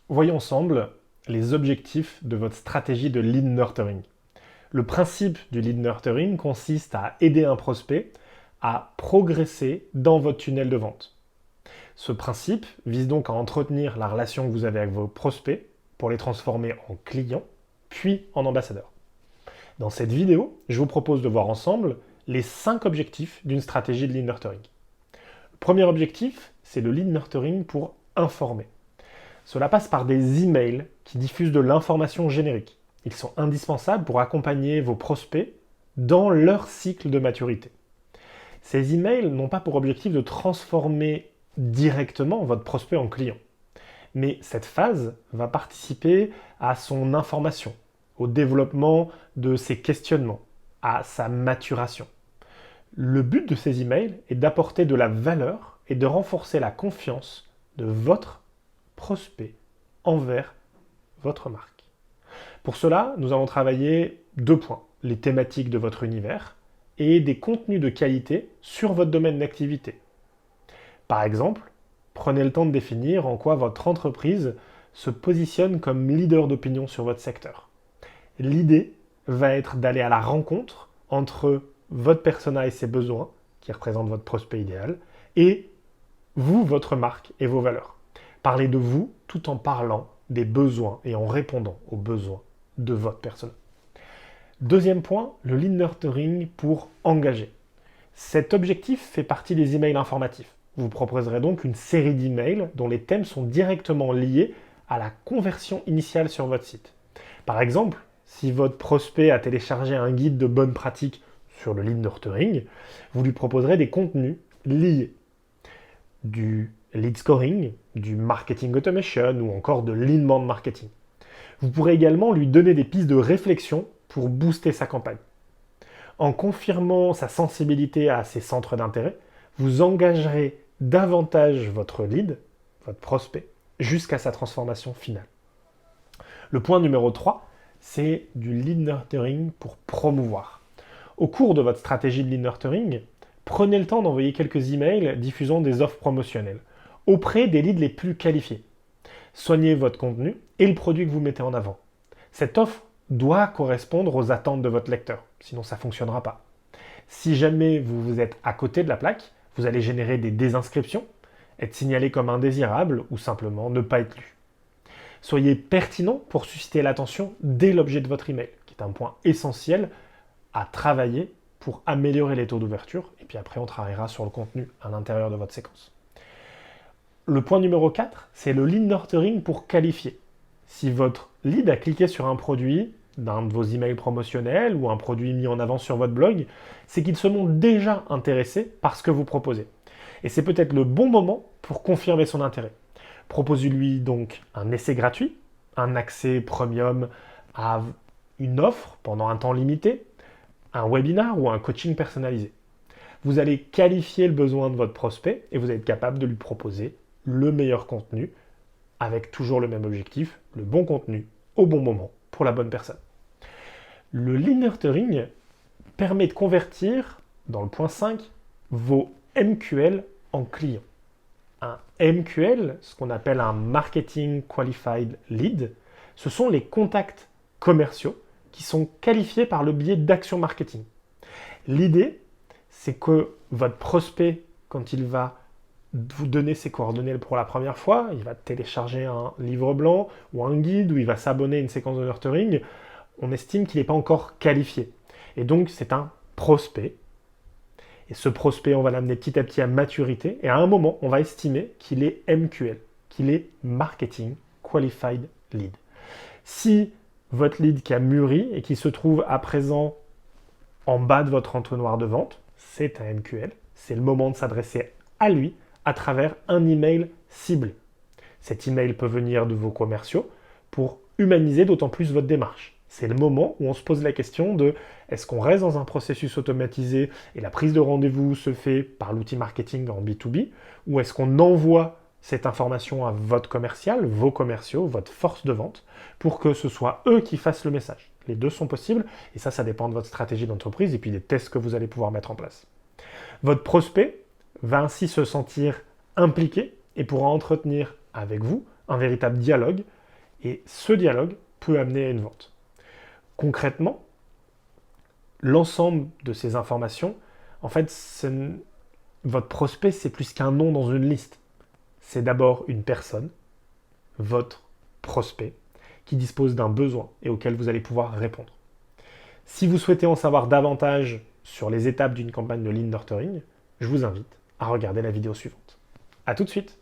Voyons ensemble les objectifs de votre stratégie de lead nurturing. Le principe du lead nurturing consiste à aider un prospect à progresser dans votre tunnel de vente. Ce principe vise donc à entretenir la relation que vous avez avec vos prospects pour les transformer en clients, puis en ambassadeurs. Dans cette vidéo, je vous propose de voir ensemble les 5 objectifs d'une stratégie de lead nurturing. Le premier objectif, c'est le lead nurturing pour informer. Cela passe par des emails qui diffusent de l'information générique. Ils sont indispensables pour accompagner vos prospects dans leur cycle de maturité. Ces emails n'ont pas pour objectif de transformer directement votre prospect en client. Mais cette phase va participer à son information, au développement de ses questionnements, à sa maturation. Le but de ces emails est d'apporter de la valeur et de renforcer la confiance de votre prospect envers votre marque. Pour cela, nous allons travailler 2 points, les thématiques de votre univers et des contenus de qualité sur votre domaine d'activité. Par exemple, prenez le temps de définir en quoi votre entreprise se positionne comme leader d'opinion sur votre secteur. L'idée va être d'aller à la rencontre entre votre persona et ses besoins, qui représentent votre prospect idéal, et vous, votre marque et vos valeurs. Parlez de vous tout en parlant des besoins et en répondant aux besoins de votre persona. Deuxième point, le lead nurturing pour engager. Cet objectif fait partie des emails informatifs. Vous proposerez donc une série d'emails dont les thèmes sont directement liés à la conversion initiale sur votre site. Par exemple, si votre prospect a téléchargé un guide de bonnes pratiques sur le lead nurturing, vous lui proposerez des contenus liés. Du lead scoring, du marketing automation ou encore de l'inbound marketing. Vous pourrez également lui donner des pistes de réflexion pour booster sa campagne. En confirmant sa sensibilité à ses centres d'intérêt, vous engagerez davantage votre lead, votre prospect, jusqu'à sa transformation finale. Le point numéro 3, c'est du lead nurturing pour promouvoir. Au cours de votre stratégie de lead nurturing, prenez le temps d'envoyer quelques emails diffusant des offres promotionnelles auprès des leads les plus qualifiés. Soignez votre contenu et le produit que vous mettez en avant. Cette offre doit correspondre aux attentes de votre lecteur, sinon ça ne fonctionnera pas. Si jamais vous êtes à côté de la plaque, vous allez générer des désinscriptions, être signalé comme indésirable ou simplement ne pas être lu. Soyez pertinent pour susciter l'attention dès l'objet de votre email, qui est un point essentiel à travailler pour améliorer les taux d'ouverture, et puis après on travaillera sur le contenu à l'intérieur de votre séquence. Le point numéro 4, c'est le lead nurturing pour qualifier. Si votre lead a cliqué sur un produit d'un de vos emails promotionnels ou un produit mis en avant sur votre blog, c'est qu'ils se montrent déjà intéressés par ce que vous proposez. Et c'est peut-être le bon moment pour confirmer son intérêt. Proposez-lui donc un essai gratuit, un accès premium à une offre pendant un temps limité, un webinar ou un coaching personnalisé. Vous allez qualifier le besoin de votre prospect et vous allez être capable de lui proposer le meilleur contenu avec toujours le même objectif, le bon contenu au bon moment pour la bonne personne. Le lead nurturing permet de convertir, dans le point 5, vos MQL en clients. Un MQL, ce qu'on appelle un Marketing Qualified Lead, ce sont les contacts commerciaux qui sont qualifiés par le biais d'actions marketing. L'idée, c'est que votre prospect, quand il va vous donner ses coordonnées pour la première fois, il va télécharger un livre blanc ou un guide ou il va s'abonner à une séquence de nurturing, on estime qu'il n'est pas encore qualifié. Et donc, c'est un prospect. Et ce prospect, on va l'amener petit à petit à maturité. Et à un moment, on va estimer qu'il est MQL, qu'il est Marketing Qualified Lead. Si votre lead qui a mûri et qui se trouve à présent en bas de votre entonnoir de vente, c'est un MQL. C'est le moment de s'adresser à lui à travers un email ciblé. Cet email peut venir de vos commerciaux pour humaniser d'autant plus votre démarche. C'est le moment où on se pose la question de est-ce qu'on reste dans un processus automatisé et la prise de rendez-vous se fait par l'outil marketing en B2B ou est-ce qu'on envoie cette information à votre commercial, vos commerciaux, votre force de vente pour que ce soit eux qui fassent le message. Les deux sont possibles et ça dépend de votre stratégie d'entreprise et puis des tests que vous allez pouvoir mettre en place. Votre prospect va ainsi se sentir impliqué et pourra entretenir avec vous un véritable dialogue, et ce dialogue peut amener à une vente. Concrètement, l'ensemble de ces informations, en fait, votre prospect, c'est plus qu'un nom dans une liste. C'est d'abord une personne, votre prospect, qui dispose d'un besoin et auquel vous allez pouvoir répondre. Si vous souhaitez en savoir davantage sur les étapes d'une campagne de lead nurturing, je vous invite à regarder la vidéo suivante. A tout de suite!